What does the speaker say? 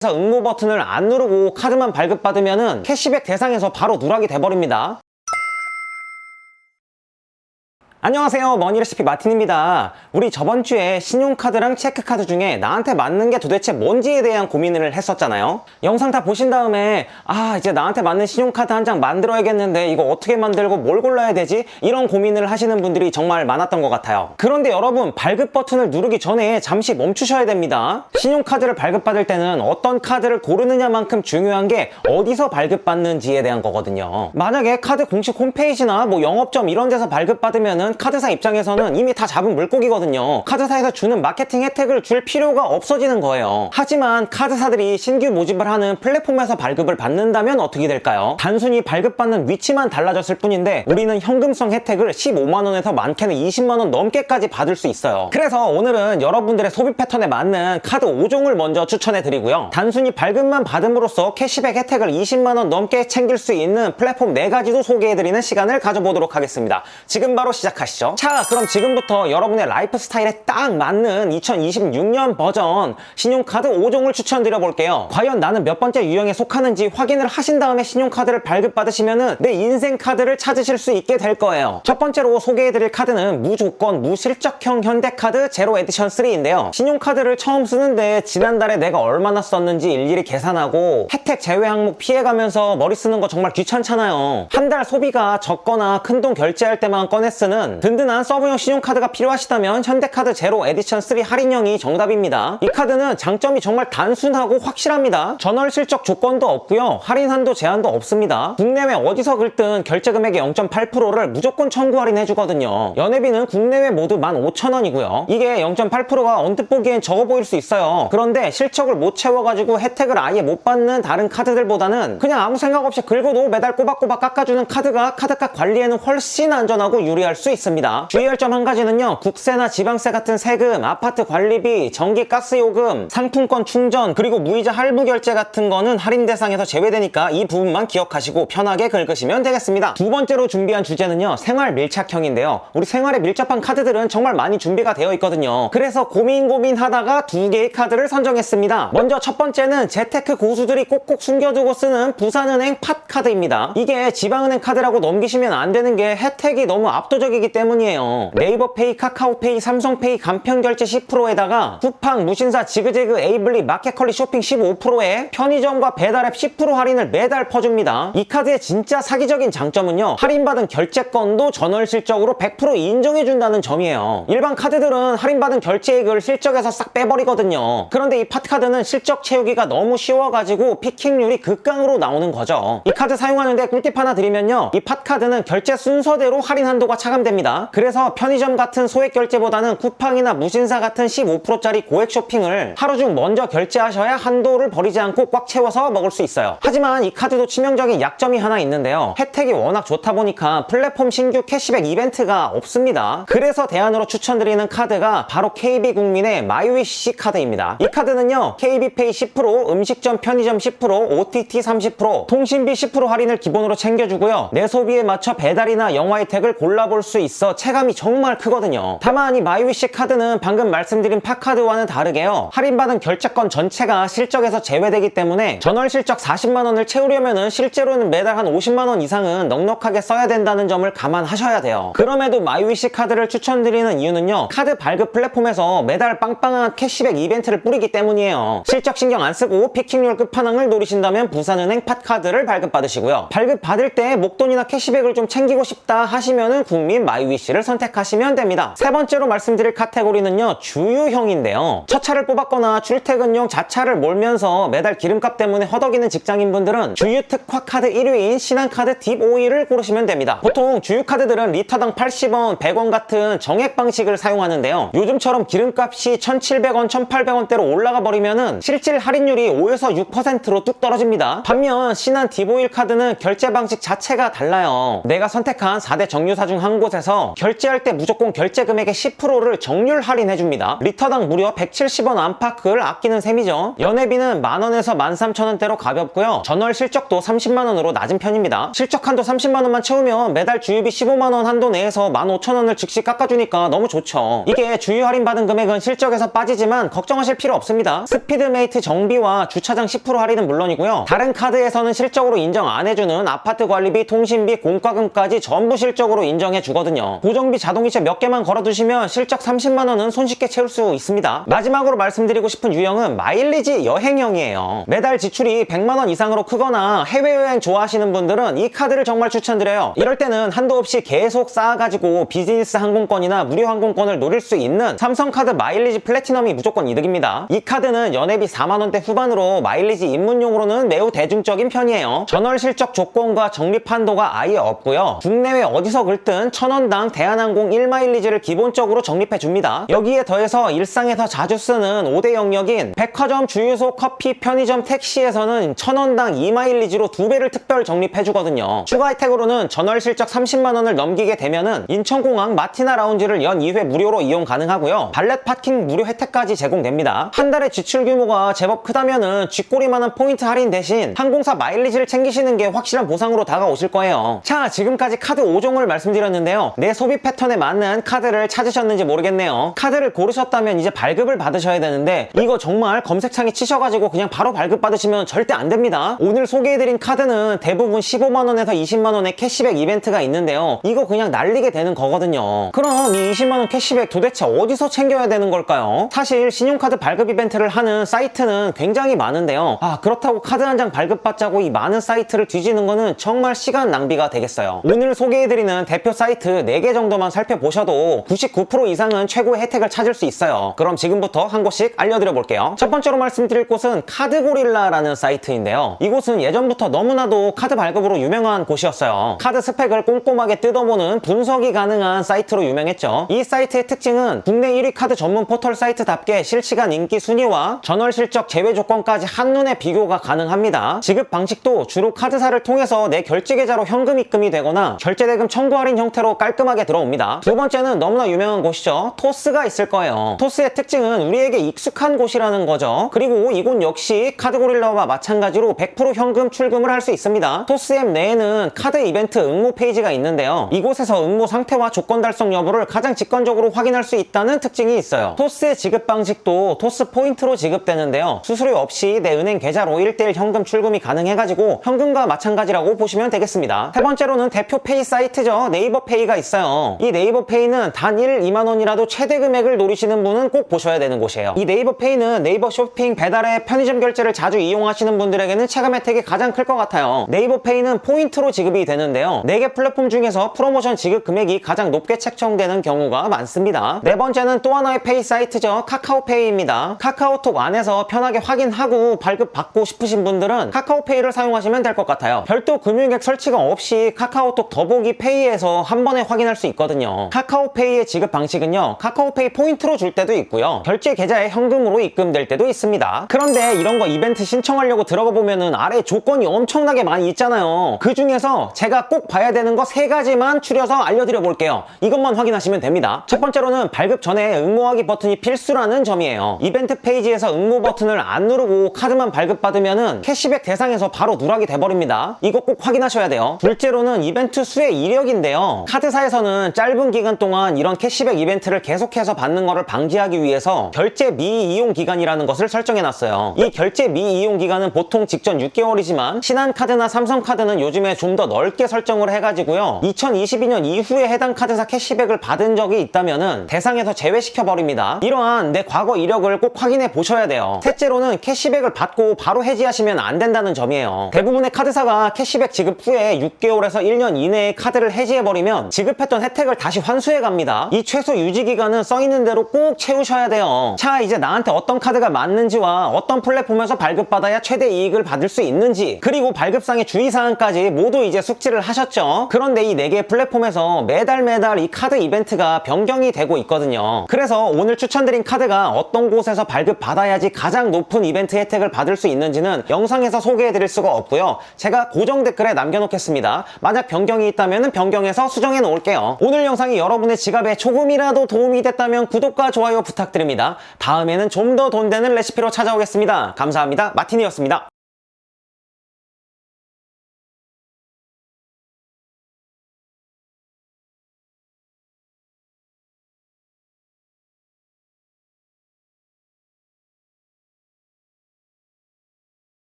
그래서 응모 버튼을 안 누르고 카드만 발급받으면은 캐시백 대상에서 바로 누락이 돼버립니다. 안녕하세요, 머니레시피 마틴입니다. 우리 저번주에 신용카드랑 체크카드 중에 나한테 맞는 게 도대체 뭔지에 대한 고민을 했었잖아요. 영상 다 보신 다음에 이제 나한테 맞는 신용카드 한 장 만들어야겠는데 이거 어떻게 만들고 뭘 골라야 되지? 이런 고민을 하시는 분들이 정말 많았던 것 같아요. 그런데 여러분, 발급 버튼을 누르기 전에 잠시 멈추셔야 됩니다. 신용카드를 발급받을 때는 어떤 카드를 고르느냐만큼 중요한 게 어디서 발급받는지에 대한 거거든요. 만약에 카드 공식 홈페이지나 영업점 이런 데서 발급받으면은 카드사 입장에서는 이미 다 잡은 물고기거든요. 카드사에서 주는 마케팅 혜택을 줄 필요가 없어지는 거예요. 하지만 카드사들이 신규 모집을 하는 플랫폼에서 발급을 받는다면 어떻게 될까요? 단순히 발급받는 위치만 달라졌을 뿐인데 우리는 현금성 혜택을 15만원에서 많게는 20만원 넘게까지 받을 수 있어요. 그래서 오늘은 여러분들의 소비 패턴에 맞는 카드 5종을 먼저 추천해 드리고요. 단순히 발급만 받음으로써 캐시백 혜택을 20만원 넘게 챙길 수 있는 플랫폼 4가지도 소개해 드리는 시간을 가져보도록 하겠습니다. 지금 바로 시작하시죠. 자, 그럼 지금부터 여러분의 라이프 스타일에 딱 맞는 2026년 버전 신용카드 5종을 추천드려 볼게요. 과연 나는 몇 번째 유형에 속하는지 확인을 하신 다음에 신용카드를 발급받으시면은 내 인생 카드를 찾으실 수 있게 될 거예요. 첫 번째로 소개해드릴 카드는 무조건 무실적형 현대카드 제로 에디션 3인데요. 신용카드를 처음 쓰는데 지난달에 내가 얼마나 썼는지 일일이 계산하고 혜택 제외 항목 피해가면서 머리 쓰는 거 정말 귀찮잖아요. 한 달 소비가 적거나 큰돈 결제할 때만 꺼내 쓰는 든든한 서브용 신용카드가 필요하시다면 현대카드 제로 에디션 3 할인형이 정답입니다. 이 카드는 장점이 정말 단순하고 확실합니다. 전월 실적 조건도 없고요. 할인 한도 제한도 없습니다. 국내외 어디서 긁든 결제 금액의 0.8%를 무조건 청구 할인해주거든요. 연회비는 국내외 모두 15,000원이고요. 이게 0.8%가 언뜻 보기엔 적어 보일 수 있어요. 그런데 실적을 못 채워가지고 혜택을 아예 못 받는 다른 카드들보다는 그냥 아무 생각 없이 긁어도 매달 꼬박꼬박 깎아주는 카드가 카드값 관리에는 훨씬 안전하고 유리할 수 있습니다. 주의할 점 한 가지는요, 국세나 지방세 같은 세금, 아파트 관리비, 전기 가스 요금, 상품권 충전, 그리고 무이자 할부 결제 같은 거는 할인 대상에서 제외되니까 이 부분만 기억하시고 편하게 긁으시면 되겠습니다. 두 번째로 준비한 주제는요, 생활 밀착형인데요. 우리 생활에 밀접한 카드들은 정말 많이 준비가 되어 있거든요. 그래서 고민하다가 2개의 카드를 선정했습니다. 먼저 첫 번째는 재테크 고수들이 꼭꼭 숨겨두고 쓰는 부산은행 팟카드입니다. 이게 지방은행 카드라고 넘기시면 안 되는 게 혜택이 너무 압도적이기 때문이에요. 네이버페이, 카카오페이, 삼성페이 간편결제 10%에다가 쿠팡, 무신사, 지그재그, 에이블리, 마켓컬리 쇼핑 15%에 편의점과 배달앱 10% 할인을 매달 퍼줍니다. 이 카드의 진짜 사기적인 장점은요, 할인받은 결제건도 전월 실적으로 100% 인정해준다는 점이에요. 일반 카드들은 할인받은 결제액을 실적에서 싹 빼버리거든요. 그런데 이 팟카드는 실적 채우기가 너무 쉬워가지고 피킹률이 극강으로 나오는 거죠. 이 카드 사용하는데 꿀팁 하나 드리면요, 이 팟카드는 결제 순서대로 할인 한도가 차감됩니다. 그래서 편의점 같은 소액 결제보다는 쿠팡이나 무신사 같은 15%짜리 고액 쇼핑을 하루 중 먼저 결제하셔야 한도를 버리지 않고 꽉 채워서 먹을 수 있어요. 하지만 이 카드도 치명적인 약점이 하나 있는데요, 혜택이 워낙 좋다 보니까 플랫폼 신규 캐시백 이벤트가 없습니다. 그래서 대안으로 추천드리는 카드가 바로 KB국민의 마이위시 카드입니다. 이 카드는요, KB페이 10%, 음식점 편의점 10%, OTT 30%, 통신비 10% 할인을 기본으로 챙겨주고요. 내 소비에 맞춰 배달이나 영화 혜택을 골라볼 수 있어 체감이 정말 크거든요. 다만 이 마이위시 카드는 방금 말씀드린 팟카드와는 다르게요, 할인받은 결제권 전체가 실적에서 제외되기 때문에 전월 실적 40만원을 채우려면은 실제로는 매달 한 50만원 이상은 넉넉하게 써야 된다는 점을 감안하셔야 돼요. 그럼에도 마이위시 카드를 추천드리는 이유는요, 카드 발급 플랫폼에서 매달 빵빵한 캐시백 이벤트를 뿌리기 때문이에요. 실적 신경 안 쓰고 피킹률 끝판왕을 노리신다면 부산은행 팟카드를 발급받으시고요. 발급받을 때 목돈이나 캐시백을 좀 챙기고 싶다 하시면은 국민 마이위시를 선택하시면 됩니다. 세 번째로 말씀드릴 카테고리는요, 주유형인데요. 첫 차를 뽑았거나 출퇴근용 자차를 몰면서 매달 기름값 때문에 허덕이는 직장인분들은 주유 특화 카드 1위인 신한카드 딥오일을 고르시면 됩니다. 보통 주유카드들은 리터당 80원, 100원 같은 정액 방식을 사용하는데요, 요즘처럼 기름값이 1,700원, 1,800원대로 올라가 버리면은 실질 할인율이 5에서 6%로 뚝 떨어집니다. 반면 신한 딥오일 카드는 결제 방식 자체가 달라요. 내가 선택한 4대 정유사 중 한 곳에서 이곳에서 결제할 때 무조건 결제 금액의 10%를 정률 할인해줍니다. 리터당 무려 170원 안팎을 아끼는 셈이죠. 연회비는 만원에서 13,000원대로 가볍고요. 전월 실적도 30만원으로 낮은 편입니다. 실적 한도 30만원만 채우면 매달 주유비 15만원 한도 내에서 15,000원을 즉시 깎아주니까 너무 좋죠. 이게 주유 할인받은 금액은 실적에서 빠지지만 걱정하실 필요 없습니다. 스피드메이트 정비와 주차장 10% 할인은 물론이고요. 다른 카드에서는 실적으로 인정 안 해주는 아파트 관리비, 통신비, 공과금까지 전부 실적으로 인정해 주거든요. 보정비 자동이체 몇 개만 걸어두시면 실적 30만원은 손쉽게 채울 수 있습니다. 마지막으로 말씀드리고 싶은 유형은 마일리지 여행형이에요. 매달 지출이 100만원 이상으로 크거나 해외여행 좋아하시는 분들은 이 카드를 정말 추천드려요. 이럴 때는 한도 없이 계속 쌓아가지고 비즈니스 항공권이나 무료 항공권을 노릴 수 있는 삼성카드 마일리지 플래티넘이 무조건 이득입니다. 이 카드는 연회비 4만원대 후반으로 마일리지 입문용으로는 매우 대중적인 편이에요. 전월 실적 조건과 적립 한도가 아예 없고요. 국내외 어디서 긁든 1000원당 대한항공 1마일리지를 기본적으로 적립해줍니다. 여기에 더해서 일상에서 자주 쓰는 5대 영역인 백화점, 주유소, 커피, 편의점, 택시에서는 1000원당 2마일리지로 2배를 특별 적립해주거든요. 추가 혜택으로는 전월 실적 30만원을 넘기게 되면은 인천공항 마티나 라운지를 연 2회 무료로 이용 가능하고요. 발렛 파킹 무료 혜택까지 제공됩니다. 한 달에 지출 규모가 제법 크다면은 쥐꼬리만한 포인트 할인 대신 항공사 마일리지를 챙기시는 게 확실한 보상으로 다가오실 거예요. 자, 지금까지 카드 5종을 말씀드렸는데요. 내 소비 패턴에 맞는 카드를 찾으셨는지 모르겠네요. 카드를 고르셨다면 이제 발급을 받으셔야 되는데 이거 정말 검색창에 치셔가지고 그냥 바로 발급 받으시면 절대 안 됩니다. 오늘 소개해드린 카드는 대부분 15만원에서 20만원의 캐시백 이벤트가 있는데요. 이거 그냥 날리게 되는 거거든요. 그럼 이 20만원 캐시백 도대체 어디서 챙겨야 되는 걸까요? 사실 신용카드 발급 이벤트를 하는 사이트는 굉장히 많은데요. 그렇다고 카드 한 장 발급받자고 이 많은 사이트를 뒤지는 거는 정말 시간 낭비가 되겠어요. 오늘 소개해드리는 대표 사이트 4개 정도만 살펴보셔도 99% 이상은 최고의 혜택을 찾을 수 있어요. 그럼 지금부터 한 곳씩 알려드려 볼게요. 첫 번째로 말씀드릴 곳은 카드고릴라라는 사이트인데요. 이곳은 예전부터 너무나도 카드 발급으로 유명한 곳이었어요. 카드 스펙을 꼼꼼하게 뜯어보는 분석이 가능한 사이트로 유명했죠. 이 사이트의 특징은 국내 1위 카드 전문 포털 사이트답게 실시간 인기 순위와 전월 실적 제외 조건까지 한눈에 비교가 가능합니다. 지급 방식도 주로 카드사를 통해서 내 결제 계좌로 현금 입금이 되거나 결제 대금 청구 할인 형태로 깔끔하게 들어옵니다. 두 번째는 너무나 유명한 곳이죠. 토스가 있을 거예요. 토스의 특징은 우리에게 익숙한 곳이라는 거죠. 그리고 이곳 역시 카드고릴라와 마찬가지로 100% 현금 출금을 할 수 있습니다. 토스 앱 내에는 카드 이벤트 응모 페이지가 있는데요. 이곳에서 응모 상태와 조건 달성 여부를 가장 직관적으로 확인할 수 있다는 특징이 있어요. 토스의 지급 방식도 토스 포인트로 지급되는데요. 수수료 없이 내 은행 계좌로 1:1 현금 출금이 가능해가지고 현금과 마찬가지라고 보시면 되겠습니다. 세 번째로는 대표 페이 사이트죠. 네이버 페이가 있어요. 이 네이버 페이는 단일 2만원이라도 최대 금액을 노리시는 분은 꼭 보셔야 되는 곳이에요. 이 네이버 페이는 네이버 쇼핑, 배달앱, 편의점 결제를 자주 이용하시는 분들에게는 체감 혜택이 가장 클 것 같아요. 네이버 페이는 포인트로 지급이 되는데요. 4개 플랫폼 중에서 프로모션 지급 금액이 가장 높게 책정되는 경우가 많습니다. 네 번째는 또 하나의 페이 사이트죠. 카카오페이입니다. 카카오톡 안에서 편하게 확인하고 발급 받고 싶으신 분들은 카카오페이를 사용하시면 될 것 같아요. 별도 금융액 설치가 없이 카카오톡 더보기 페이에서 한 번에 확인할 수 있거든요. 카카오페이의 지급 방식은요. 카카오페이 포인트로 줄 때도 있고요. 결제 계좌에 현금으로 입금될 때도 있습니다. 그런데 이런 거 이벤트 신청하려고 들어가 보면은 아래 조건이 엄청나게 많이 있잖아요. 그 중에서 제가 꼭 봐야 되는 거 3가지만 추려서 알려드려 볼게요. 이것만 확인하시면 됩니다. 첫 번째로는 발급 전에 응모하기 버튼이 필수라는 점이에요. 이벤트 페이지에서 응모 버튼을 안 누르고 카드만 발급받으면은 캐시백 대상에서 바로 누락이 돼버립니다. 이거 꼭 확인하셔야 돼요. 둘째로는 이벤트 수의 이력인데요. 카드사에서는 짧은 기간 동안 이런 캐시백 이벤트를 계속해서 받는 거를 방지하기 위해서 결제 미이용 기간이라는 것을 설정해놨어요. 이 결제 미이용 기간은 보통 직전 6개월이지만 신한카드나 삼성카드는 요즘에 좀 더 넓게 설정을 해가지고요. 2022년 이후에 해당 카드사 캐시백을 받은 적이 있다면은 대상에서 제외시켜버립니다. 이러한 내 과거 이력을 꼭 확인해 보셔야 돼요. 셋째로는 캐시백을 받고 바로 해지하시면 안 된다는 점이에요. 대부분의 카드사가 캐시백 지급 후에 6개월에서 1년 이내에 카드를 해지해버리면 지급했던 혜택을 다시 환수해갑니다. 이 최소 유지기간은 써있는 대로 꼭 채우셔야 돼요. 자, 이제 나한테 어떤 카드가 맞는지와 어떤 플랫폼에서 발급받아야 최대 이익을 받을 수 있는지, 그리고 발급상의 주의사항까지 모두 이제 숙지를 하셨죠. 그런데 이 4개의 플랫폼에서 매달 이 카드 이벤트가 변경이 되고 있거든요. 그래서 오늘 추천드린 카드가 어떤 곳에서 발급받아야지 가장 높은 이벤트 혜택을 받을 수 있는지는 영상에서 소개해드릴 수가 없고요. 제가 고정 댓글에 남겨놓겠습니다. 만약 변경이 있다면 변경해서 수정해 놓으세요. 놓을게요. 오늘 영상이 여러분의 지갑에 조금이라도 도움이 됐다면 구독과 좋아요 부탁드립니다. 다음에는 좀 더 돈 되는 레시피로 찾아오겠습니다. 감사합니다. 마틴이었습니다.